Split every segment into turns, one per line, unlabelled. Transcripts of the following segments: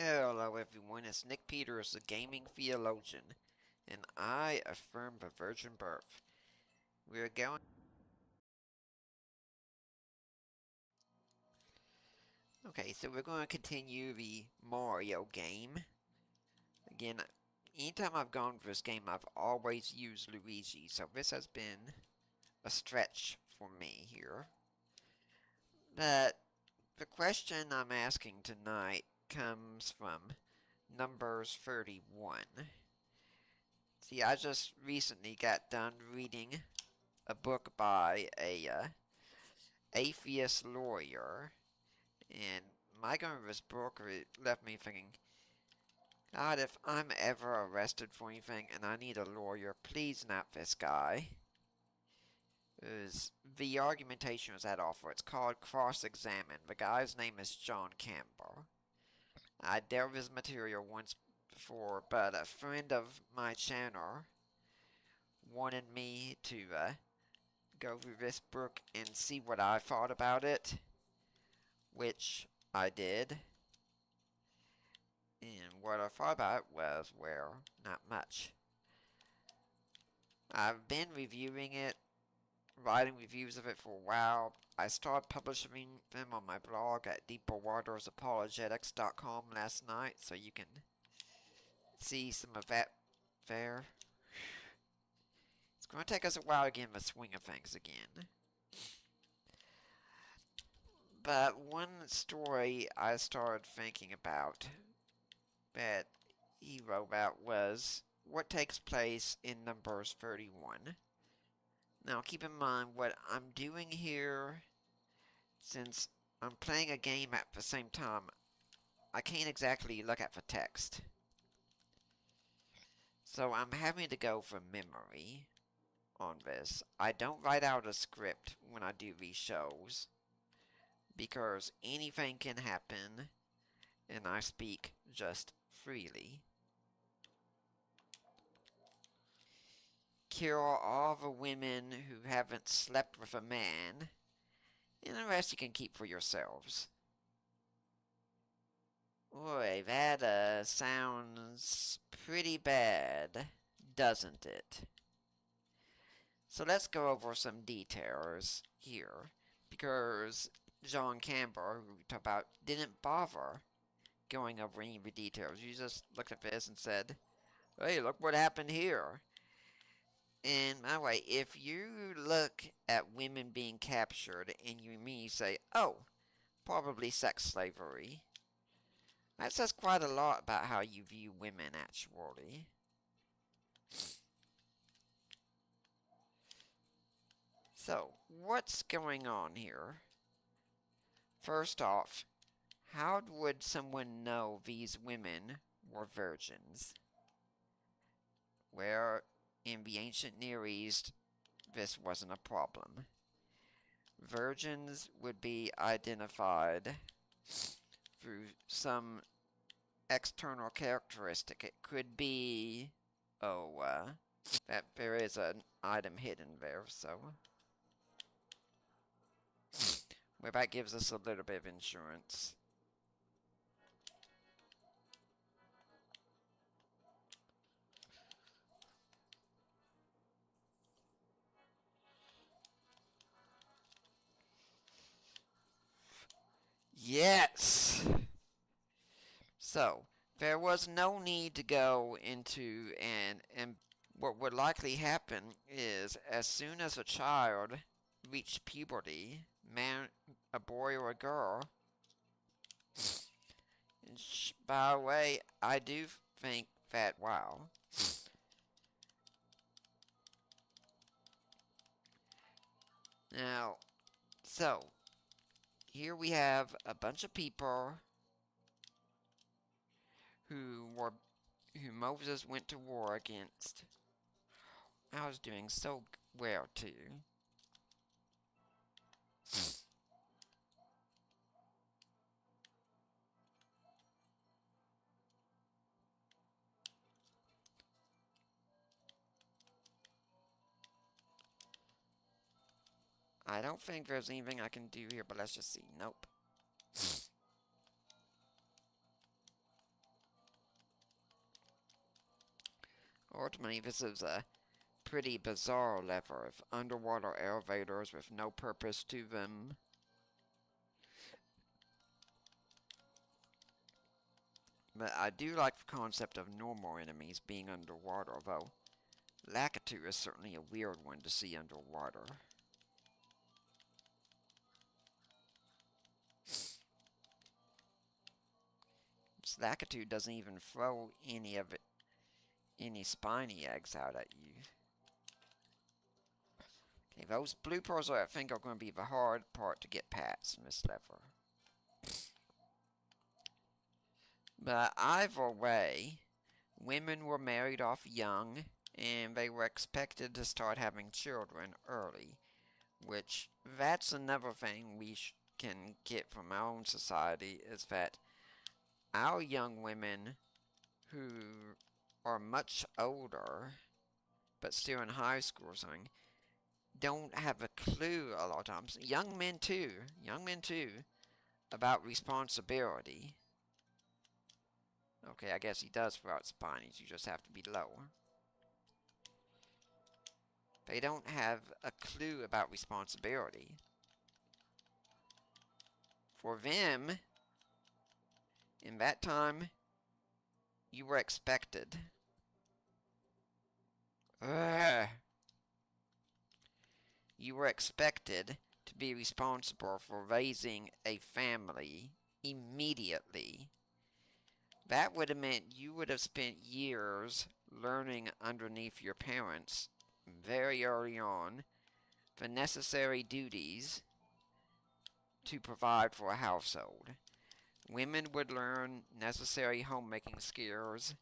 Hello everyone, it's Nick Peters, the gaming theologian, and I affirm the virgin birth. We're going... Okay, so we're going to continue the Mario game. Again, anytime I've gone through this game, I've always used Luigi, so this has been a stretch for me here. But the question I'm asking tonight comes from Numbers 31. See, I just recently got done reading a book by a atheist lawyer, and my going over this book left me thinking, God, if I'm ever arrested for anything and I need a lawyer, please not this guy. The argumentation was that offer. It's called Cross-Examine. The guy's name is John Campbell. I dealt with his material once before, but a friend of my channel wanted me to go through this book and see what I thought about it, which I did. And what I thought about it was, well, not much. I've been reviewing it, writing reviews of it for a while. I started publishing them on my blog at deeperwatersapologetics.com last night, so you can see some of that there. It's going to take us a while to get in the swing of things again. But one story I started thinking about that he wrote about was what takes place in Numbers 31. Now keep in mind what I'm doing here, since I'm playing a game at the same time, I can't exactly look at the text. So I'm having to go from memory on this. I don't write out a script when I do these shows, because anything can happen, and I speak just freely. Kill all the women who haven't slept with a man, and the rest you can keep for yourselves. Boy, that sounds pretty bad, doesn't it? So let's go over some details here, because John Campbell, who we talked about, didn't bother going over any of the details. You just looked at this and said, hey, look what happened here. And by the way, if you look at women being captured and you immediately say, oh, probably sex slavery, that says quite a lot about how you view women, actually. So, what's going on here? First off, how would someone know these women were virgins? Where in the ancient Near East, this wasn't a problem. Virgins would be identified through some external characteristic. It could be, that there is an item hidden there, so well, that gives us a little bit of insurance. Yes! So, there was no need to go into and what would likely happen is, as soon as a child reached puberty, a boy or a girl, and by the way, I do think that, wow. Now, so, here we have a bunch of people who Moses went to war against. I was doing so well, too. I don't think there's anything I can do here, but let's just see. Nope. ultimately, this is a pretty bizarre level of underwater elevators with no purpose to them. But I do like the concept of normal enemies being underwater, though Lakitu is certainly a weird one to see underwater. Lakitu doesn't even throw any spiny eggs out at you. Okay, those bloopers I think are going to be the hard part to get past in this level. But either way, women were married off young, and they were expected to start having children early, which that's another thing we can get from our own society, is that our young women who are much older, but still in high school or something, don't have a clue a lot of times. Young men too, about responsibility. Okay, I guess he does throw out spinies, you just have to be low. They don't have a clue about responsibility. For them, in that time, you were expected. Ugh. You were expected to be responsible for raising a family immediately. That would have meant you would have spent years learning underneath your parents very early on the necessary duties to provide for a household. Women would learn necessary homemaking skills,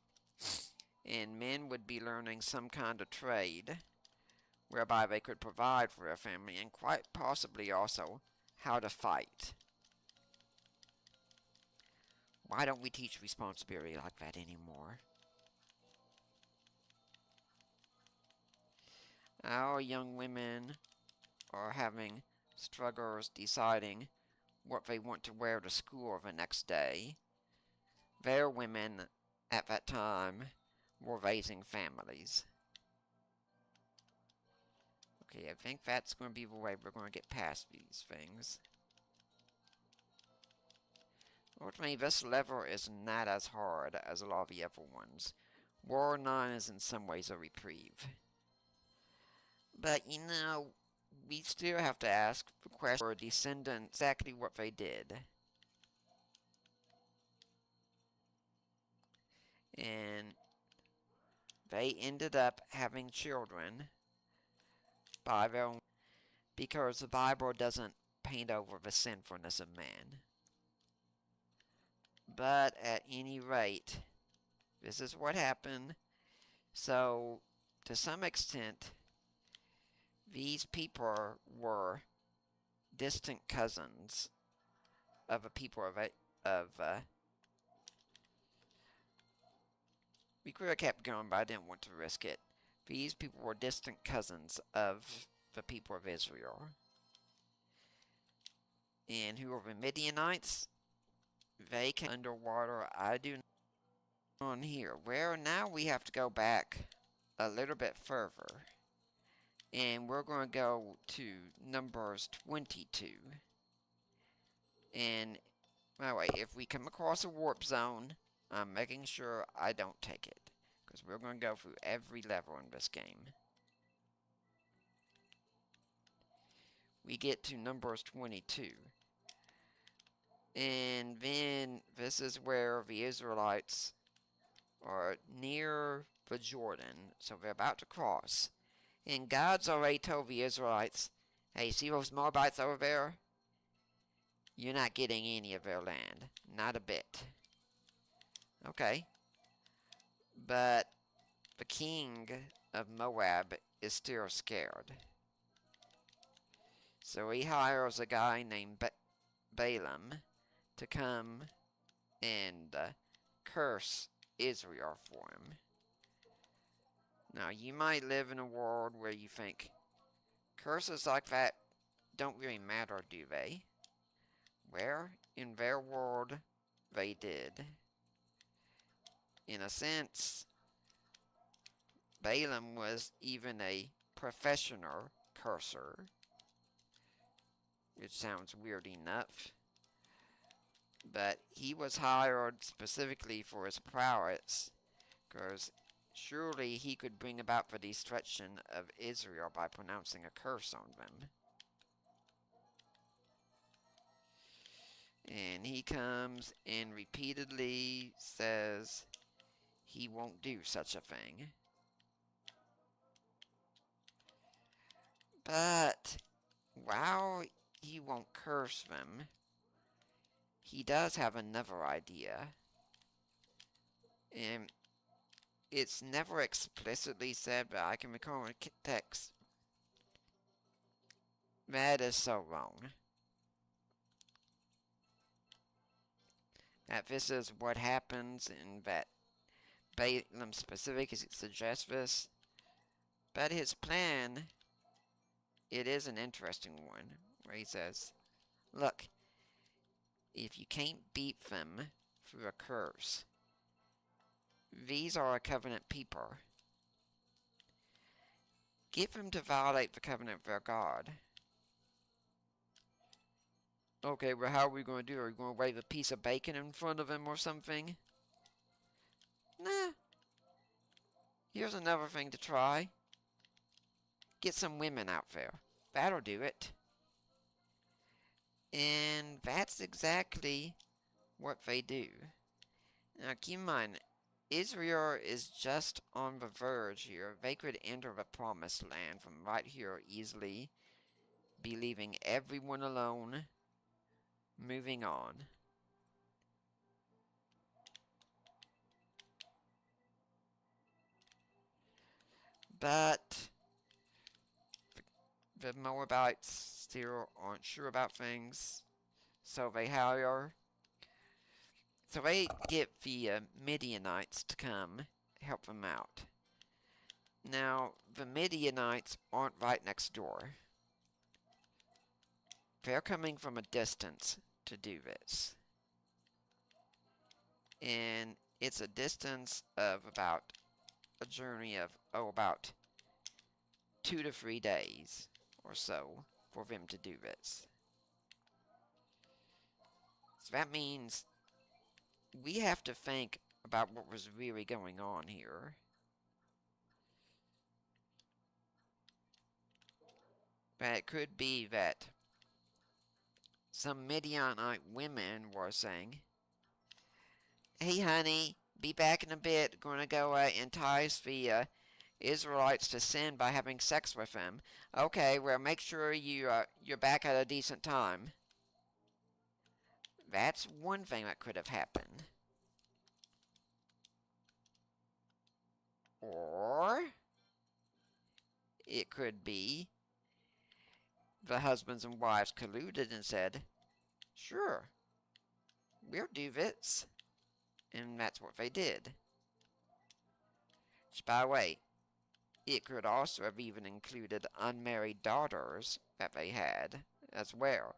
and men would be learning some kind of trade whereby they could provide for their family and quite possibly also how to fight. Why don't we teach responsibility like that anymore? Our young women are having struggles deciding what they want to wear to school the next day. Their women at that time were raising families. Okay, I think that's going to be the way we're going to get past these things. Ultimately, this level is not as hard as a lot of the other ones. War 9 is in some ways a reprieve. But, you know, we still have to ask the question for descendants exactly what they did. And they ended up having children by their own, because the Bible doesn't paint over the sinfulness of man. But at any rate, this is what happened. So, to some extent, these people were distant cousins of a people we could have kept going, but I didn't want to risk it. These people were distant cousins of the people of Israel. And who were the Midianites? They came underwater. I do not on here. Where now we have to go back a little bit further. And we're going to go to Numbers 22. And, by the way, if we come across a warp zone, I'm making sure I don't take it, because we're going to go through every level in this game. We get to Numbers 22. And then this is where the Israelites are near the Jordan, so they're about to cross. And God's already told the Israelites, hey, see those Moabites over there? You're not getting any of their land. Not a bit. Okay. But the king of Moab is still scared. So he hires a guy named Balaam to come and curse Israel for him. Now, you might live in a world where you think curses like that don't really matter, do they? Well, in their world, they did. In a sense, Balaam was even a professional curser, which sounds weird enough, but he was hired specifically for his prowess, because surely he could bring about the destruction of Israel by pronouncing a curse on them. And he comes and repeatedly says he won't do such a thing. But while he won't curse them, he does have another idea. And it's never explicitly said, but I can recall in text. That is so wrong. That this is what happens, and that Balaam specifically suggests this. But his plan, it is an interesting one, where he says, look, if you can't beat them through a curse, these are a covenant people. Get them to violate the covenant of their God. Okay, well, how are we going to do it? Are we going to wave a piece of bacon in front of him or something? Nah. Here's another thing to try. Get some women out there. That'll do it. And that's exactly what they do. Now, keep in mind, Israel is just on the verge here. They could enter the promised land from right here easily, be leaving everyone alone, moving on. But the Moabites still aren't sure about things, so they get the Midianites to come help them out. Now, the Midianites aren't right next door. They're coming from a distance to do this. And it's a distance of about a journey of, about 2 to 3 days or so for them to do this. So that means we have to think about what was really going on here. But it could be that some Midianite women were saying, hey honey, be back in a bit, gonna go entice the Israelites to sin by having sex with them. Okay, well, make sure you're back at a decent time. That's one thing that could have happened. Or it could be the husbands and wives colluded and said, sure, we'll do this. And that's what they did. Which, by the way, it could also have even included unmarried daughters that they had as well.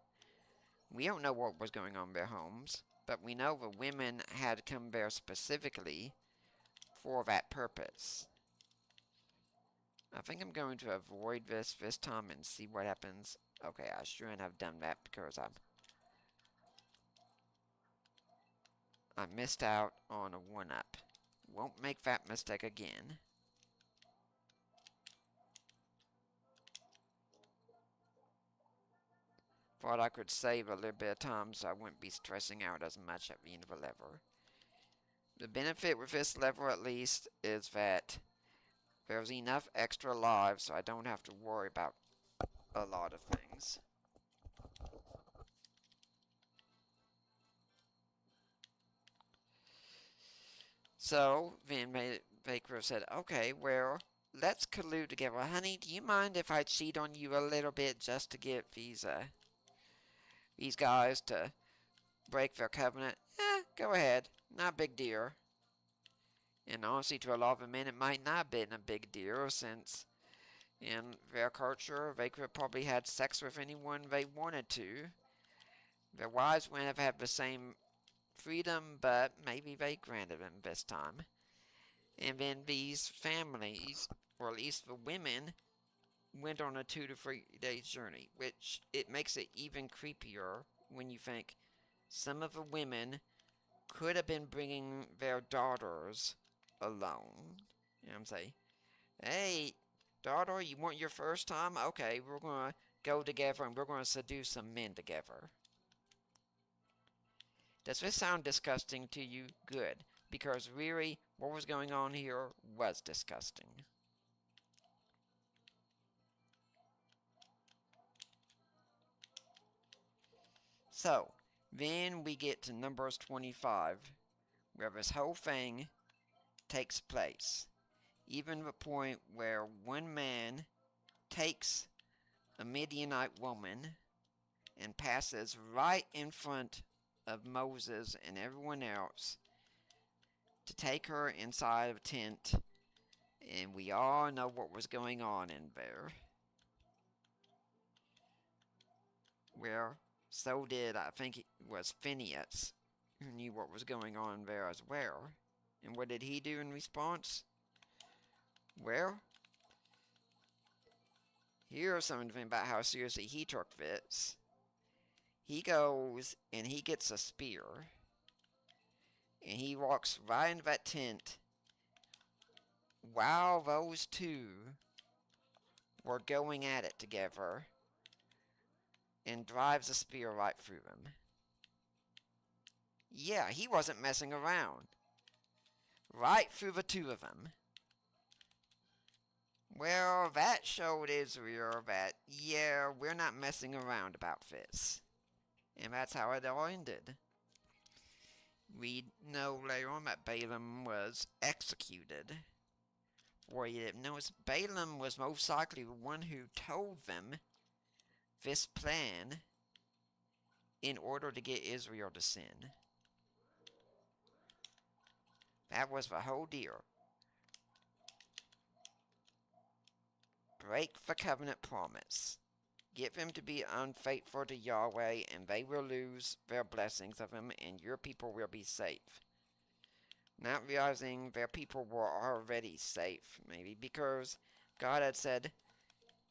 We don't know what was going on in their homes, but we know the women had come there specifically for that purpose. I think I'm going to avoid this time and see what happens. Okay, I shouldn't have done that because I missed out on a 1-up. Won't make that mistake again. Thought I could save a little bit of time so I wouldn't be stressing out as much at the end of the level. The benefit with this level, at least, is that there's enough extra lives so I don't have to worry about a lot of things. So, then Baker said, okay, well, let's collude together. Honey, do you mind if I cheat on you a little bit just to get these guys to break their covenant? Go ahead. Not a big deal. And honestly, to a lot of men, it might not have been a big deal, since in their culture, they could have probably had sex with anyone they wanted to. Their wives wouldn't have had the same freedom, but maybe they granted them this time. And then these families, or at least the women, went on a 2 to 3 days journey, which it makes it even creepier when you think some of the women could have been bringing their daughters alone. You know what I'm saying? Hey, daughter, you want your first time? Okay, we're going to go together and we're going to seduce some men together. Does this sound disgusting to you? Good, because really, what was going on here was disgusting. So, then we get to Numbers 25, where this whole thing takes place. Even the point where one man takes a Midianite woman and passes right in front of Moses and everyone else to take her inside of a tent, and we all know what was going on in there. Where so did, I think it was Phineas, who knew what was going on there as well. And what did he do in response? Well, here's something about how seriously he took this. He goes and he gets a spear, and he walks right into that tent while those two were going at it together, and drives a spear right through them. Yeah, he wasn't messing around. Right through the two of them. Well, that showed Israel that, yeah, we're not messing around about this. And that's how it all ended. We know later on that Balaam was executed. For you didn't notice, Balaam was most likely the one who told them this plan in order to get Israel to sin. That was the whole deal. Break the covenant promise. Get them to be unfaithful to Yahweh, and they will lose their blessings of him, and your people will be safe. Not realizing their people were already safe, maybe because God had said,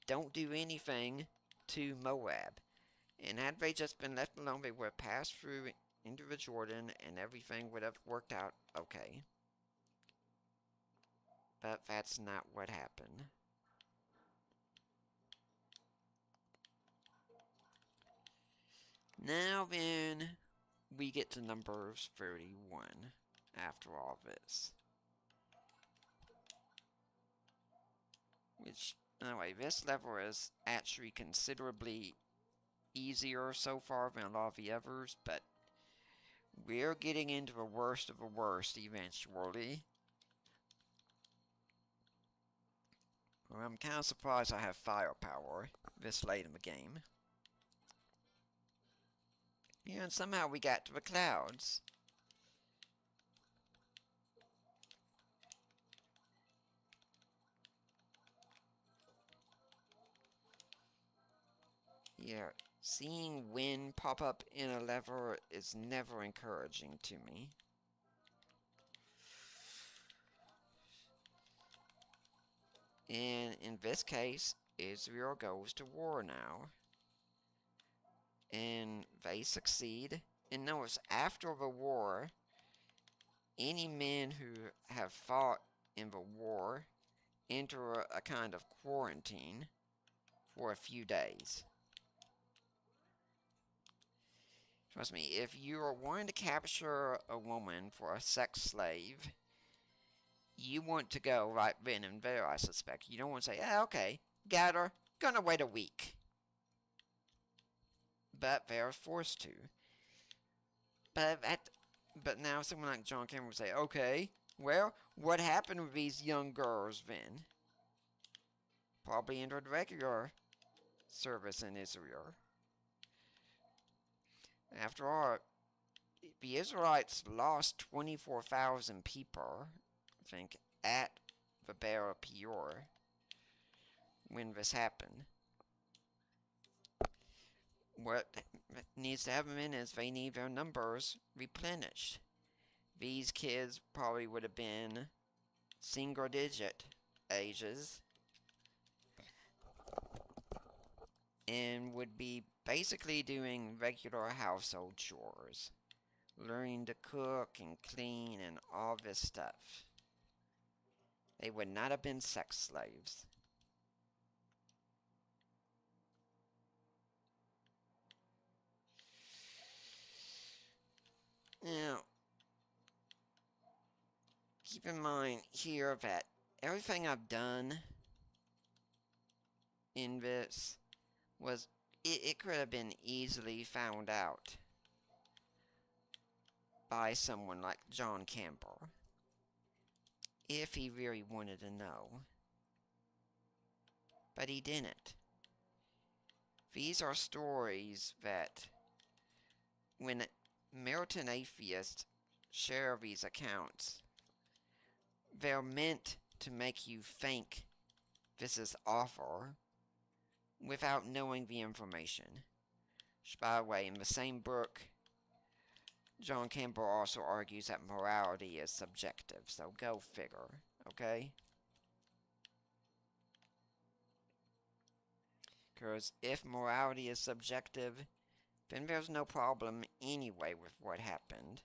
don't do anything to Moab. And had they just been left alone, they would have passed through into the Jordan, and everything would have worked out okay. But that's not what happened. Now then, we get to Numbers 31 after all this. Which, anyway, this level is actually considerably easier so far than a lot of the others, but we're getting into the worst of the worst eventually. Well, I'm kind of surprised I have firepower this late in the game. Yeah, and somehow we got to the clouds. Yeah, seeing wind pop up in a level is never encouraging to me. And in this case, Israel goes to war now. And they succeed. And notice, after the war, any men who have fought in the war enter a kind of quarantine for a few days. Trust me, if you are wanting to capture a woman for a sex slave, you want to go right then and there, I suspect. You don't want to say, okay, got her, gonna wait a week. But they're forced to. But now someone like John Cameron would say, okay, well, what happened with these young girls then? Probably entered regular service in Israel. After all, the Israelites lost 24,000 people, I think, at the Battle of Peor when this happened. What needs to happen is they need their numbers replenished. These kids probably would have been single-digit ages and would be basically doing regular household chores, learning to cook and clean and all this stuff. They would not have been sex slaves. Now, keep in mind here that everything I've done in this was, it could have been easily found out by someone like John Campbell if he really wanted to know. But he didn't. These are stories that, when militant atheists share these accounts, they're meant to make you think this is awful without knowing the information. Which, by the way, in the same book, John Campbell also argues that morality is subjective, so go figure, okay? Because if morality is subjective, then there's no problem anyway with what happened.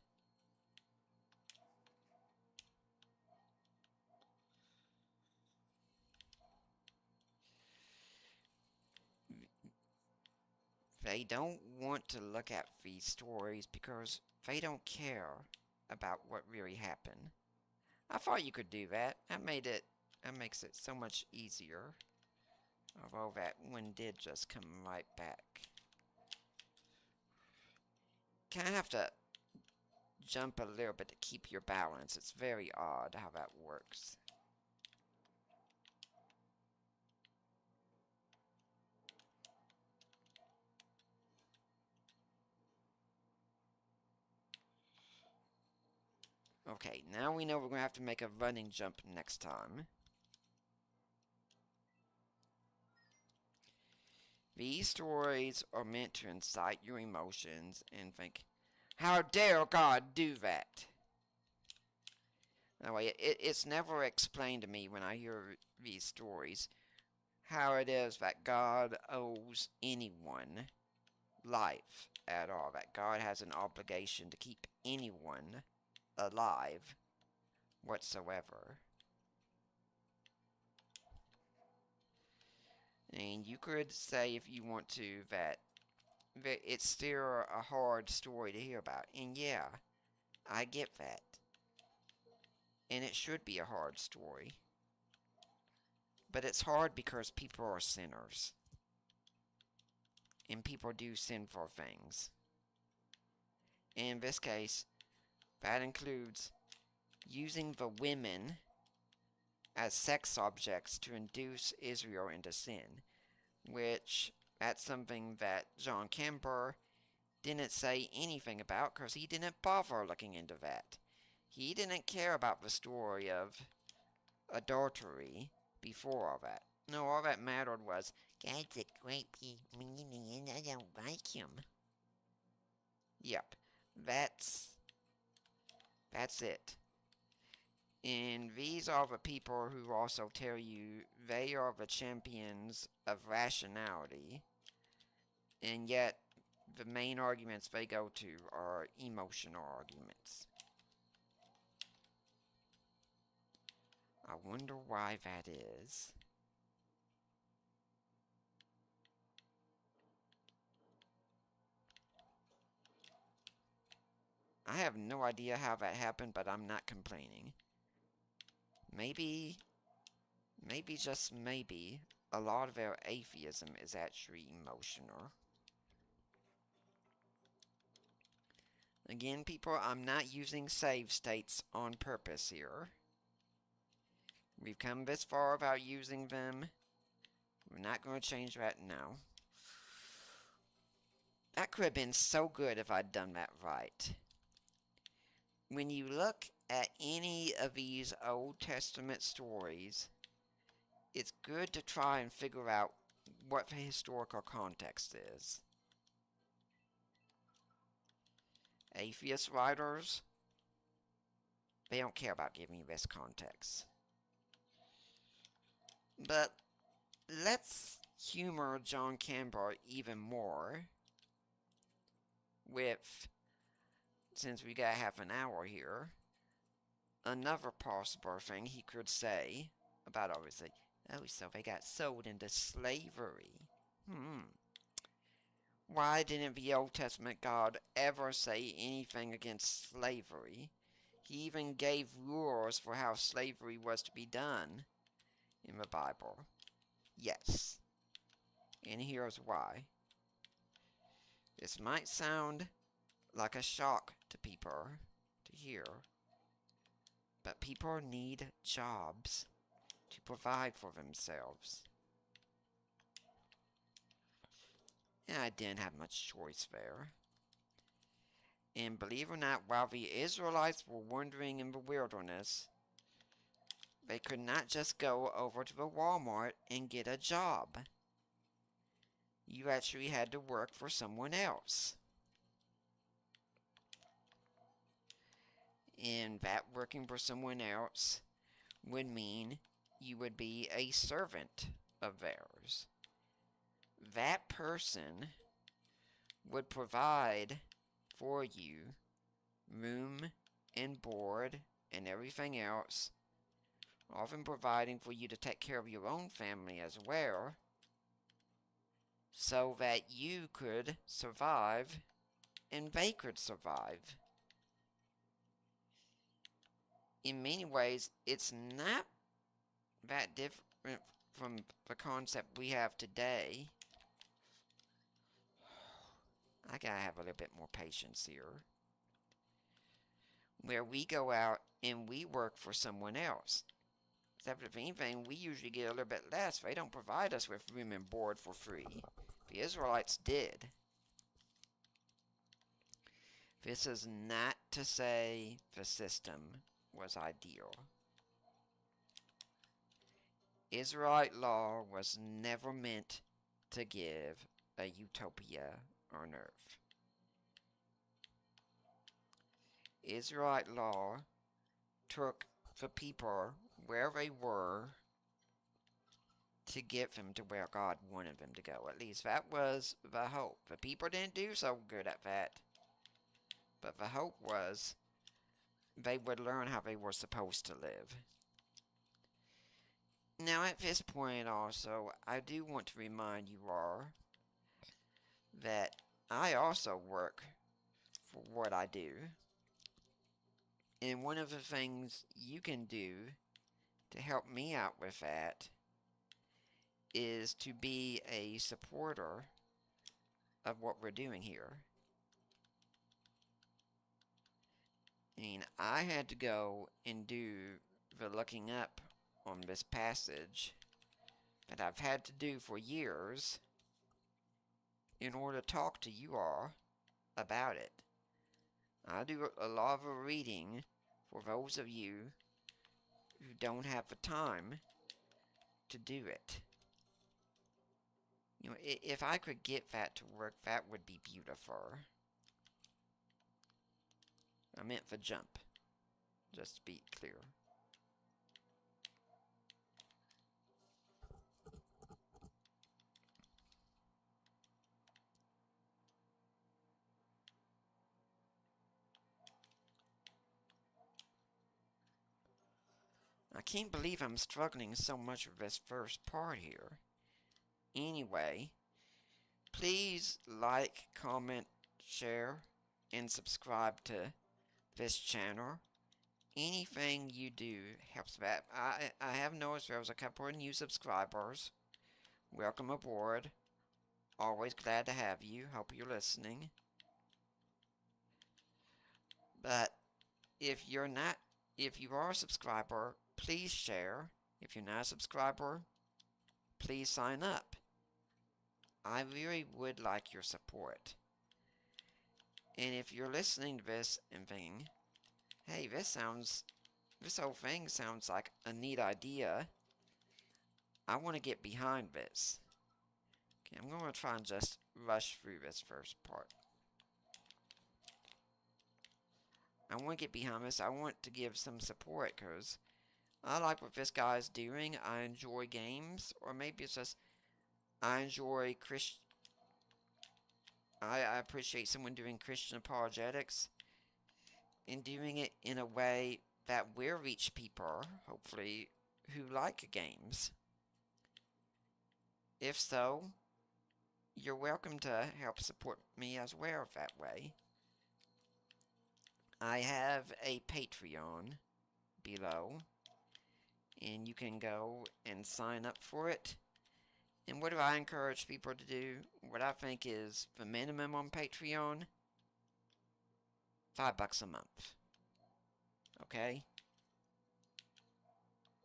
They don't want to look at these stories because they don't care about what really happened. I thought you could do that. That makes it so much easier. Although that one did just come right back. Kind of have to jump a little bit to keep your balance. It's very odd how that works. Okay, now we know we're going to have to make a running jump next time. These stories are meant to incite your emotions and think, how dare God do that? Anyway, it's never explained to me when I hear these stories how it is that God owes anyone life at all, that God has an obligation to keep anyone alive whatsoever. And you could say, if you want to, that it's still a hard story to hear about. And yeah, I get that. And it should be a hard story. But it's hard because people are sinners. And people do sinful things. In this case, that includes using the women as sex objects to induce Israel into sin, which that's something that John Campbell didn't say anything about because he didn't bother looking into that. He didn't care about the story of adultery before all that. No, all that mattered was, God's a great big meanie and I don't like him. Yep, that's it. And these are the people who also tell you they are the champions of rationality, and yet the main arguments they go to are emotional arguments. I wonder why that is. I have no idea how that happened, but I'm not complaining. Maybe, just maybe, a lot of their atheism is actually emotional. Again, people, I'm not using save states on purpose here. We've come this far without using them. We're not going to change that now. That could have been so good if I'd done that right. When you look at any of these Old Testament stories, it's good to try and figure out what the historical context is. Atheist writers, they don't care about giving you this context. But let's humor John Campbell even more with, since we got half an hour here, another possible thing he could say about obviously, oh, so they got sold into slavery. Why didn't the Old Testament God ever say anything against slavery? He even gave rules for how slavery was to be done in the Bible. Yes. And here's why. This might sound like a shock to people to hear, but people need jobs to provide for themselves. And I didn't have much choice there. And believe it or not, while the Israelites were wandering in the wilderness, they could not just go over to the Walmart and get a job. You actually had to work for someone else. And that working for someone else would mean you would be a servant of theirs. That person would provide for you room and board and everything else, often providing for you to take care of your own family as well, so that you could survive and they could survive. In many ways, it's not that different from the concept we have today. I gotta have a little bit more patience here. Where we go out and we work for someone else. Except if anything, we usually get a little bit less. They don't provide us with room and board for free. The Israelites did. This is not to say the system was ideal. Israelite law was never meant to give a utopia on earth. Israelite law took the people where they were to get them to where God wanted them to go. At least that was the hope. The people didn't do so good at that. But the hope was they would learn how they were supposed to live. Now at this point also, I do want to remind you all that I also work for what I do. And one of the things you can do to help me out with that is to be a supporter of what we're doing here. I mean, I had to go and do the looking up on this passage that I've had to do for years in order to talk to you all about it. I do a lot of reading for those of you who don't have the time to do it. You know, if I could get that to work, that would be beautiful. I meant the jump, just to be clear. I can't believe I'm struggling so much with this first part here. Anyway, please like, comment, share, and subscribe to this channel. Anything you do helps that. I have noticed there was a couple of new subscribers. Welcome aboard. Always glad to have you. Hope you're listening. But if you are a subscriber, please share. If you're not a subscriber, please sign up. I really would like your support. And if you're listening to this and thinking, hey, this whole thing sounds like a neat idea, I want to get behind this. Okay, I'm going to try and just rush through this first part. I want to get behind this. I want to give some support because I like what this guy is doing. I enjoy games, or maybe it's just I enjoy I appreciate someone doing Christian apologetics and doing it in a way that will reach people, hopefully, who like games. If so, you're welcome to help support me as well that way. I have a Patreon below, and you can go and sign up for it. And what do I encourage people to do? What I think is the minimum on Patreon? $5 a month. Okay?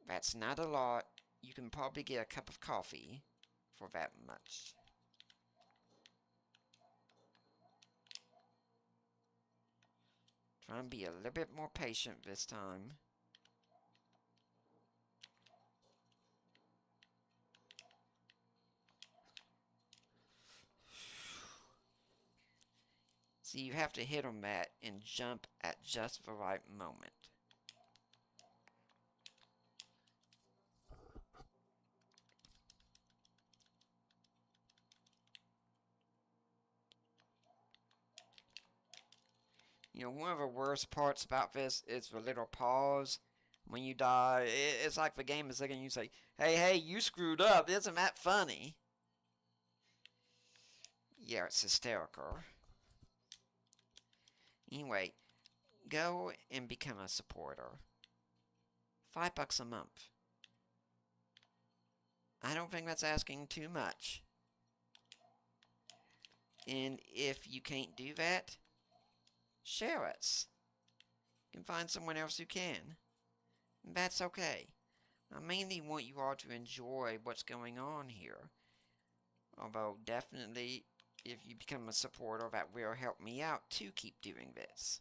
That's not a lot. You can probably get a cup of coffee for that much. Try and be a little bit more patient this time. See, you have to hit on that and jump at just the right moment. You know, one of the worst parts about this is the little pause when you die. It's like the game is looking at you and say, hey, you screwed up. Isn't that funny? Yeah, it's hysterical. Anyway, go and become a supporter. $5 a month. I don't think that's asking too much. And if you can't do that, share us. You can find someone else who can. That's okay. I mainly want you all to enjoy what's going on here. Although, definitely, if you become a supporter, that will help me out to keep doing this.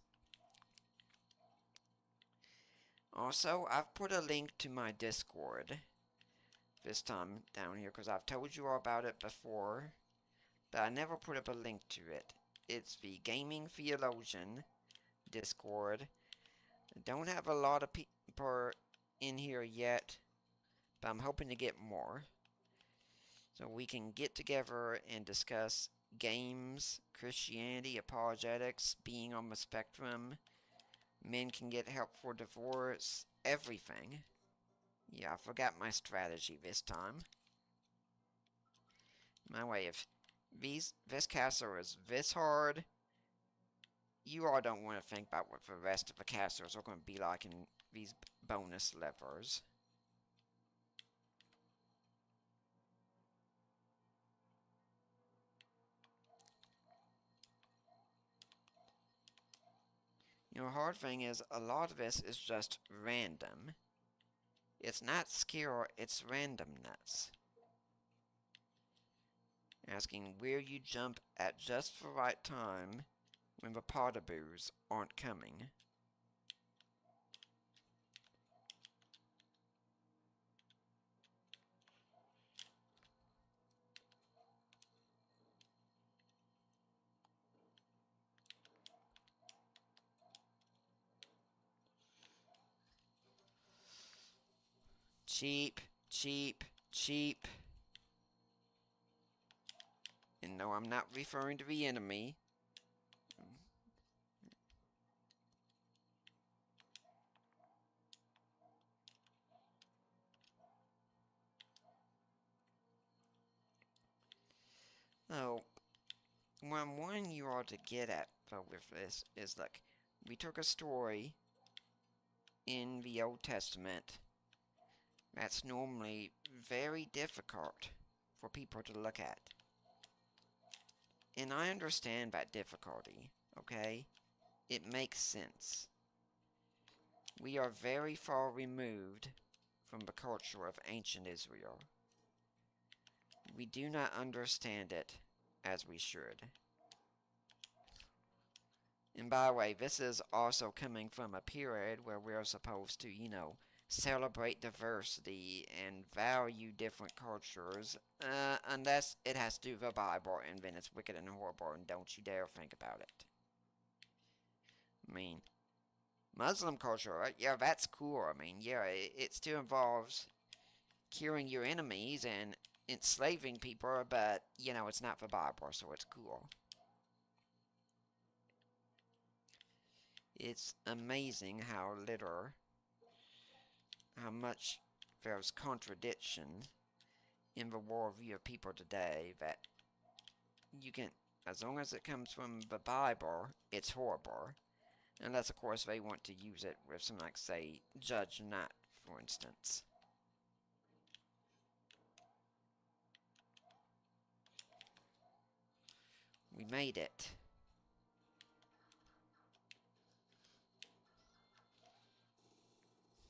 Also, I've put a link to my Discord this time down here because I've told you all about it before, but I never put up a link to it. It's the Gaming Theologian Discord. I don't have a lot of people in here yet, but I'm hoping to get more. So we can get together and discuss games, Christianity, apologetics, being on the spectrum, men can get help for divorce, everything. Yeah, I forgot my strategy this time. My way, if this castle is this hard, you all don't want to think about what the rest of the castles are going to be like in these bonus levels. You know, the hard thing is, a lot of this is just random. It's not skill, it's randomness. Asking where you jump at just the right time when the potaboos aren't coming. Cheap, cheap, cheap. And no, I'm not referring to the enemy. Oh, what I'm wanting you all to get at with this is, like, we took a story in the Old Testament that's normally very difficult for people to look at. And I understand that difficulty, okay? It makes sense. We are very far removed from the culture of ancient Israel. We do not understand it as we should. And by the way, this is also coming from a period where we're supposed to, you know, celebrate diversity and value different cultures, unless it has to do with the Bible, and then it's wicked and horrible, and don't you dare think about it. I mean, Muslim culture, yeah, that's cool. I mean, yeah, it still involves killing your enemies and enslaving people, but, it's not the Bible, so it's cool. It's amazing how much there's contradiction in the worldview of people today that you can, as long as it comes from the Bible, it's horrible. Unless, of course, they want to use it with something like, say, judge not, for instance. We made it.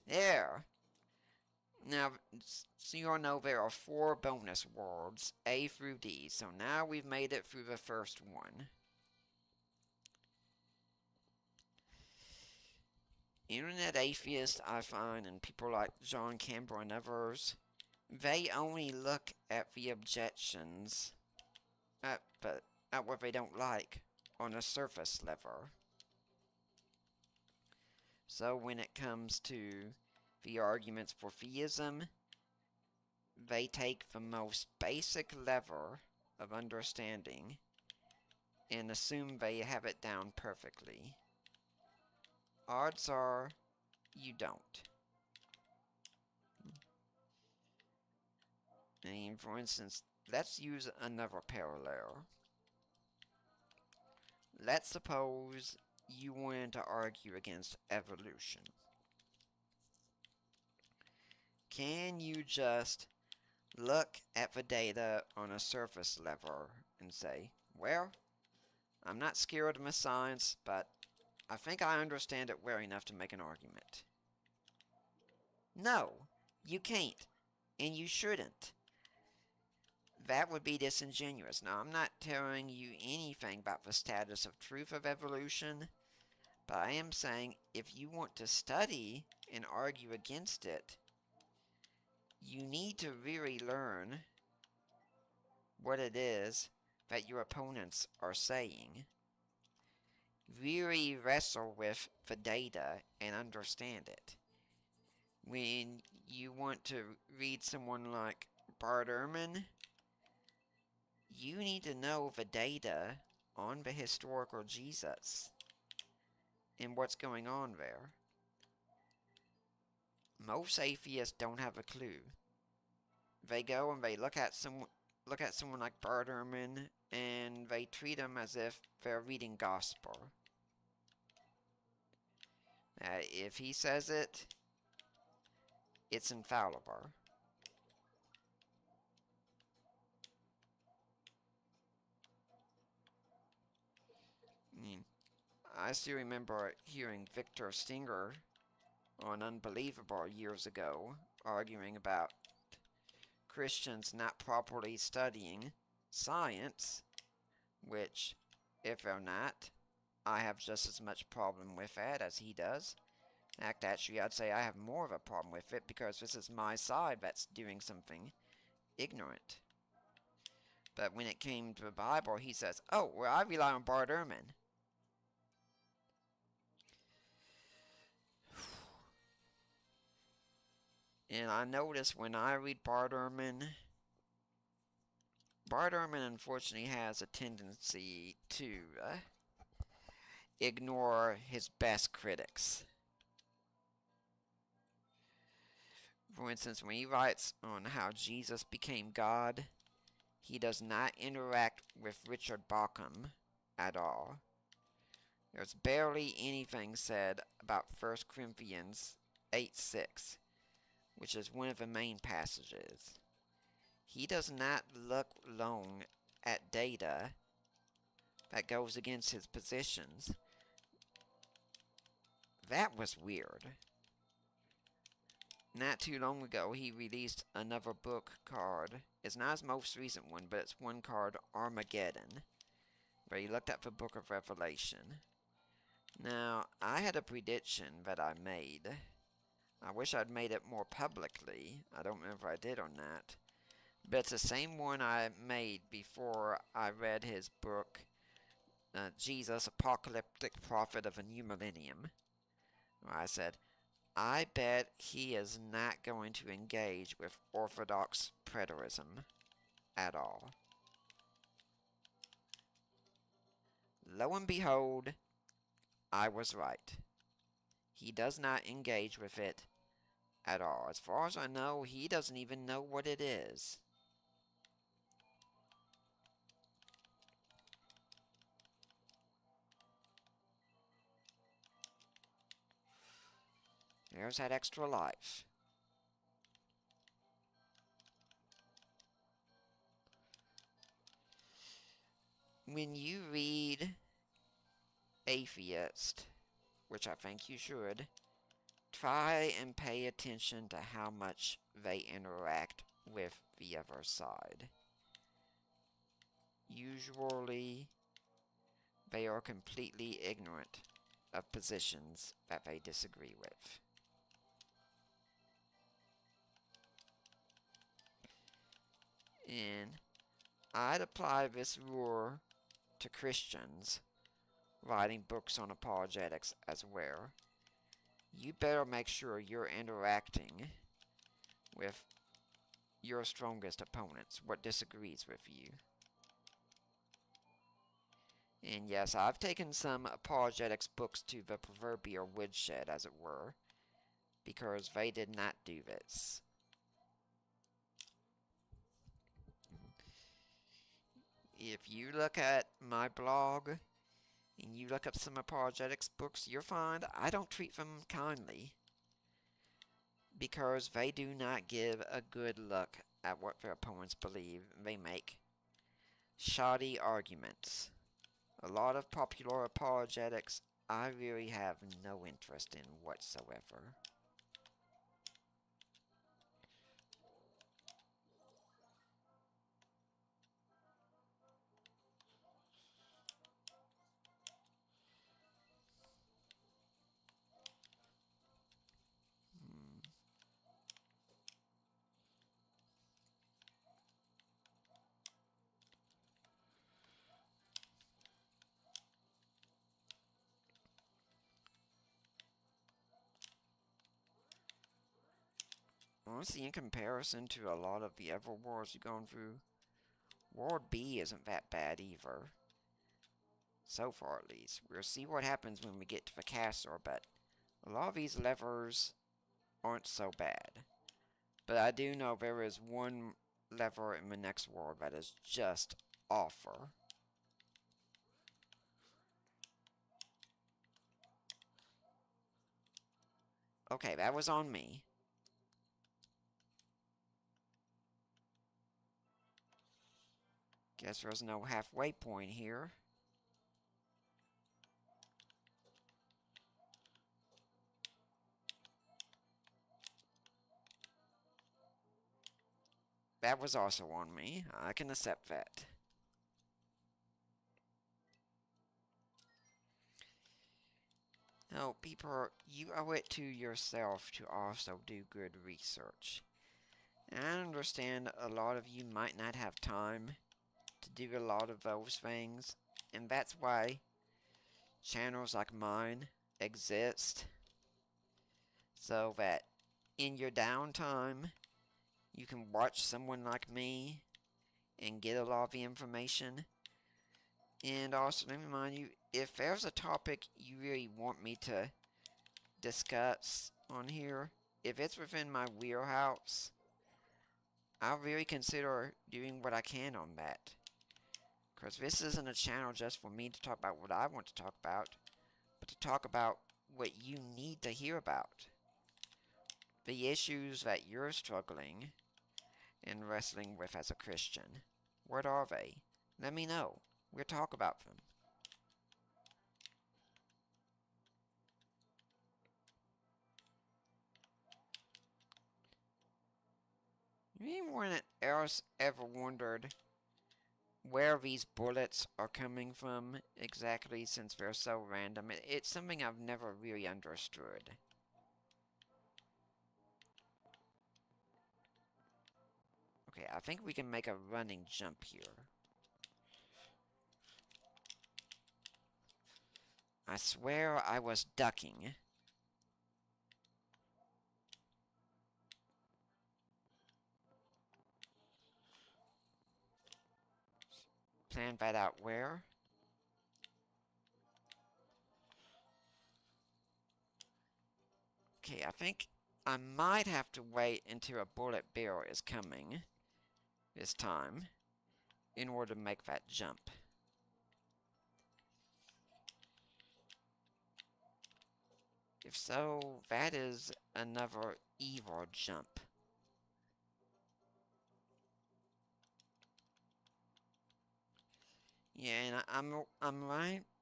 There. Now, so you all know there are 4 bonus worlds, A through D. So now we've made it through the first one. Internet atheists, I find, and people like John Campbell and others, they only look at the objections at what they don't like on a surface level. So when it comes to the arguments for theism, they take the most basic level of understanding and assume they have it down perfectly. Odds are you don't. I mean, for instance, let's use another parallel. Let's suppose you wanted to argue against evolution. Can you just look at the data on a surface level and say, well, I'm not scared of my science, but I think I understand it well enough to make an argument? No, you can't, and you shouldn't. That would be disingenuous. Now, I'm not telling you anything about the status of truth of evolution, but I am saying if you want to study and argue against it, you need to really learn what it is that your opponents are saying. Really wrestle with the data and understand it. When you want to read someone like Bart Ehrman, you need to know the data on the historical Jesus and what's going on there. Most atheists don't have a clue. They go and they look at someone like Bart Ehrman and they treat them as if they're reading gospel. If he says it, it's infallible. I still remember hearing Victor Stinger on Unbelievable years ago arguing about Christians not properly studying science, which, if they're not, I have just as much problem with that as he does. In fact, actually, I'd say I have more of a problem with it because this is my side that's doing something ignorant. But when it came to the Bible, he says, oh, well, I rely on Bart Ehrman. And I notice when I read Bart Ehrman unfortunately has a tendency to ignore his best critics. For instance, when he writes on how Jesus became God, he does not interact with Richard Bauckham at all. There's barely anything said about 1 Corinthians 8:6, which is one of the main passages. He does not look long at data that goes against his positions. That was weird. Not too long ago, he released another book called, it's not his most recent one, but it's one called Armageddon, where he looked at the book of Revelation. Now, I had a prediction that I made. I wish I'd made it more publicly. I don't remember if I did or not. But it's the same one I made before I read his book, Jesus, Apocalyptic Prophet of a New Millennium. I said, I bet he is not going to engage with Orthodox preterism at all. Lo and behold, I was right. He does not engage with it at all. As far as I know, he doesn't even know what it is. There's that extra life. When you read Atheist, which I think you should, try and pay attention to how much they interact with the other side. Usually, they are completely ignorant of positions that they disagree with. And I'd apply this rule to Christians writing books on apologetics as well. You better make sure you're interacting with your strongest opponents, what disagrees with you. And yes, I've taken some apologetics books to the proverbial woodshed, as it were, because they did not do this. If you look at my blog and you look up some apologetics books, you'll find I don't treat them kindly because they do not give a good look at what their opponents believe. They make shoddy arguments. A lot of popular apologetics I really have no interest in whatsoever. Honestly, in comparison to a lot of the other wars you've gone through, World B isn't that bad either. So far, at least. We'll see what happens when we get to the castle, but a lot of these levers aren't so bad. But I do know there is one lever in the next world that is just awful. Okay, that was on me. Guess there's no halfway point here. That was also on me. I can accept that. No, people, you owe it to yourself to also do good research. And I understand a lot of you might not have time to do a lot of those things, and that's why channels like mine exist, so that in your downtime, you can watch someone like me and get a lot of the information. And also, let me remind you, if there's a topic you really want me to discuss on here, if it's within my wheelhouse, I'll really consider doing what I can on that. Because this isn't a channel just for me to talk about what I want to talk about, but to talk about what you need to hear about. The issues that you're struggling and wrestling with as a Christian. What are they? Let me know. We'll talk about them. Anyone else ever wondered where these bullets are coming from exactly, since they're so random? It's something I've never really understood. Okay, I think we can make a running jump here. I swear I was ducking. plan that out where? Okay, I think I might have to wait until a bullet bill is coming this time in order to make that jump. If so, that is another evil jump. Yeah, and I'm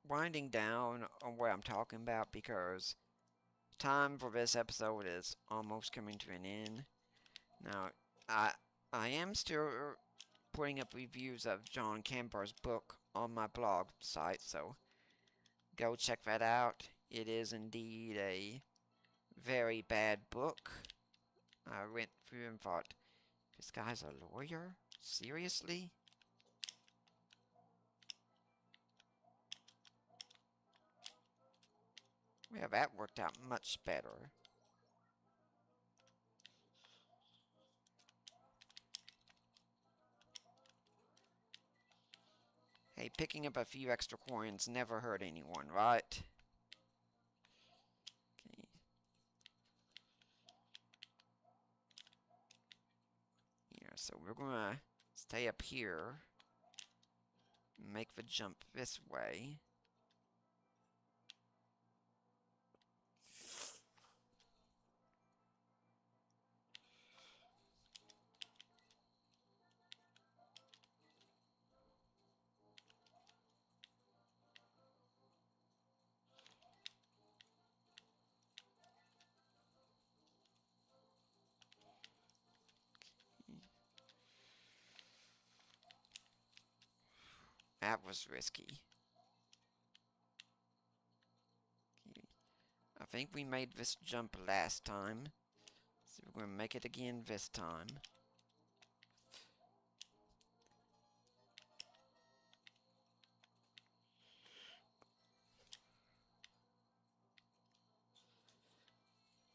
winding down on what I'm talking about because time for this episode is almost coming to an end. Now, I I am still putting up reviews of John Kemper's book on my blog site, so go check that out. It is indeed a very bad book. I went through and thought, this guy's a lawyer? Seriously? Well, that worked out much better. Hey, picking up a few extra coins never hurt anyone, right? Okay. Yeah, so we're gonna stay up here. Make the jump this way. That was risky. Okay. I think we made this jump last time, so we're gonna make it again this time.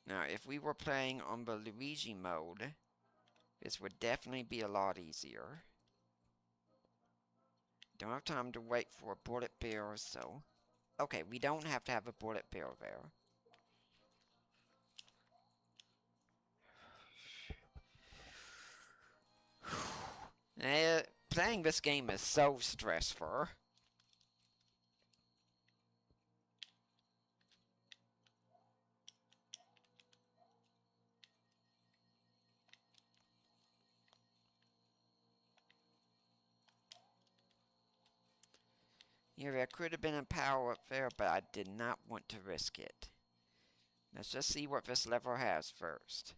Now, if we were playing on the Luigi mode, this would definitely be a lot easier. Don't have time to wait for a bullet bill, so... Okay, we don't have to have a bullet bill there. Playing this game is so stressful. Yeah, there could have been a power up there, but I did not want to risk it. Let's just see what this level has first.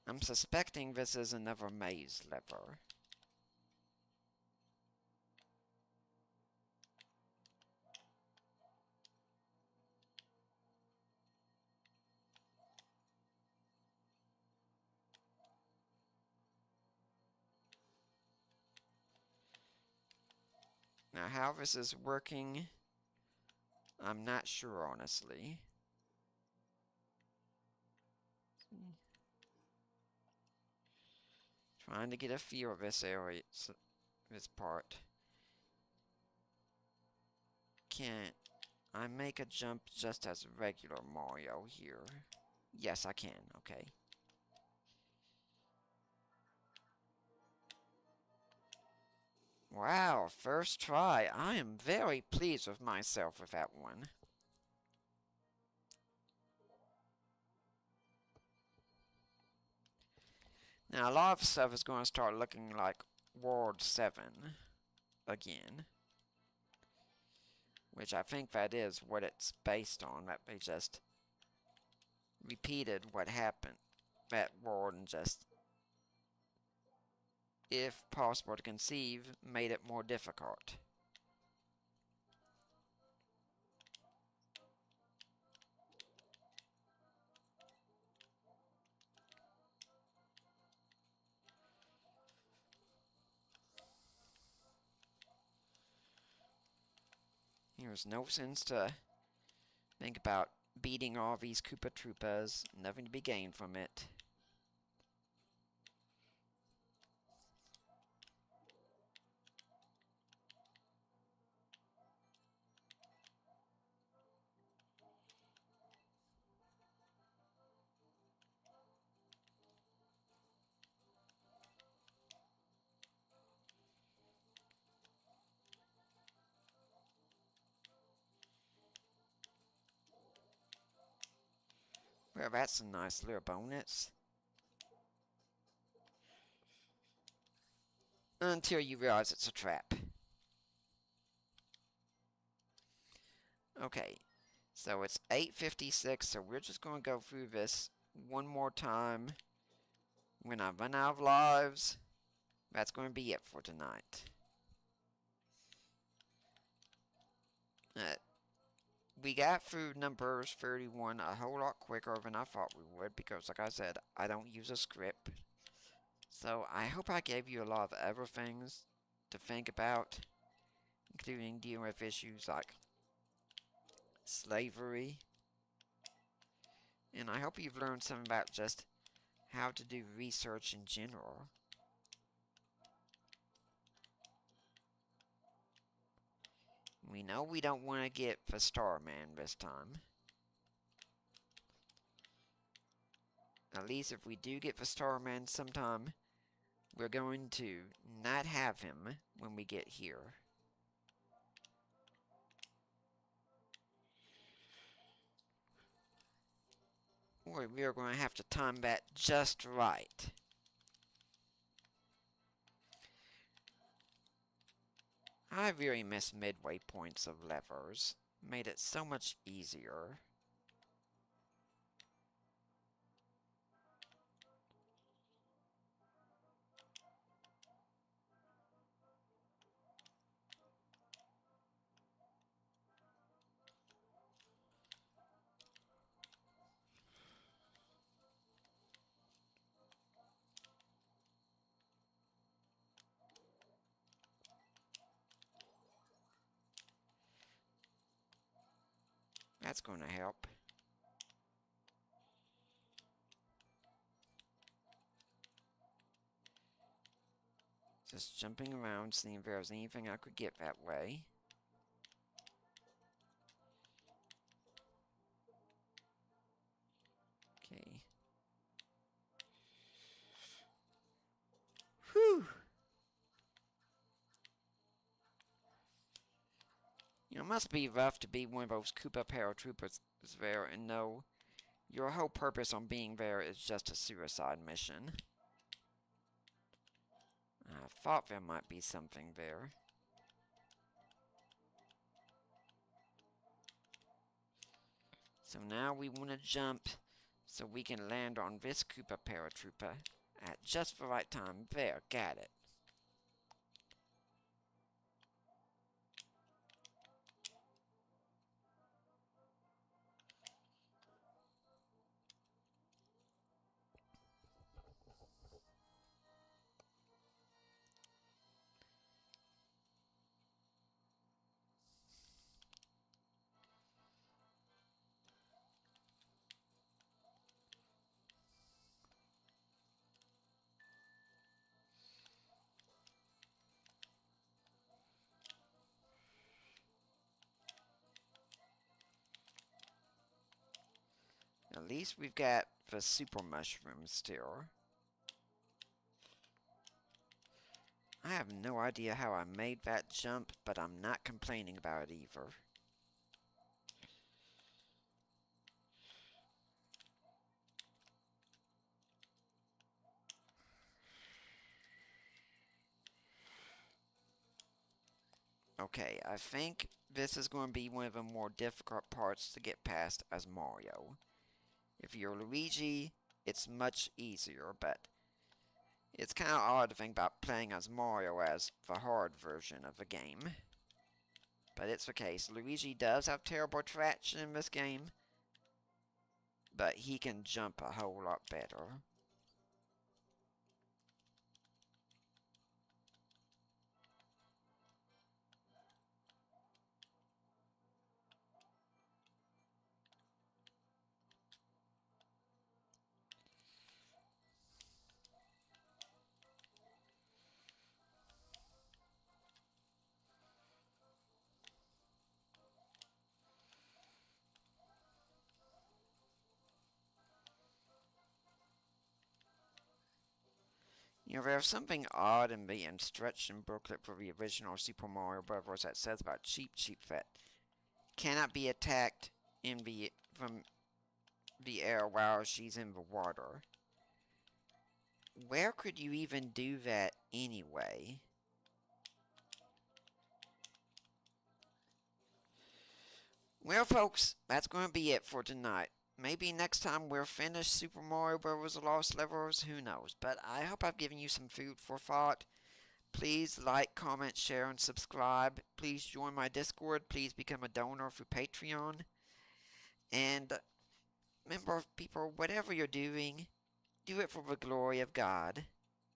I'm suspecting this is another maze level. Now, how this is working, I'm not sure, honestly. Trying to get a feel of this area, this part. Can't I make a jump just as regular Mario here? Yes, I can, okay. Wow, first try. I am very pleased with myself with that one. Now, a lot of stuff is going to start looking like World 7 again. Which I think that is what it's based on, that they just repeated what happened that world and just, if possible to conceive, made it more difficult. There's no sense to Think about beating all these Koopa Troopas, nothing to be gained from it. Well, that's a nice little bonus. Until you realize it's a trap. Okay, so it's 8:56, so we're just going to go through this one more time. When I run out of lives, that's going to be it for tonight. We got through numbers 31 a whole lot quicker than I thought we would because, like I said, I don't use a script. So I hope I gave you a lot of other things to think about, including dealing with issues like slavery. And I hope you've learned something about just how to do research in general. We know we don't want to get the Starman this time. At least if we do get the Starman sometime, we're going to not have him when we get here. Or we are going to have to time that just right. I really miss midway points of levers. Made it so much easier. That's going to help. Just jumping around, seeing if there's anything I could get that way. Okay. Whew! You know, it must be rough to be one of those Koopa paratroopers there and know your whole purpose on being there is just a suicide mission. I thought there might be something there. So now we want to jump so we can land on this Koopa paratrooper at just the right time. There, got it. At least we've got the super mushroom still. I have no idea how I made that jump, but I'm not complaining about it either. Okay, I think this is going to be one of the more difficult parts to get past as Mario. If you're Luigi, it's much easier, but it's kind of odd to think about playing as Mario as the hard version of the game. But it's the case. Luigi does have terrible traction in this game, but he can jump a whole lot better. There's something odd in the instruction booklet for the original Super Mario Bros. That says about Cheep that cannot be attacked from the air while she's in the water. Where could you even do that anyway? Well, folks, that's going to be it for tonight. Maybe next time we'll finish Super Mario Bros. The Lost Levels, who knows. But I hope I've given you some food for thought. Please like, comment, share, and subscribe. Please join my Discord. Please become a donor through Patreon. And remember, people, whatever you're doing, do it for the glory of God.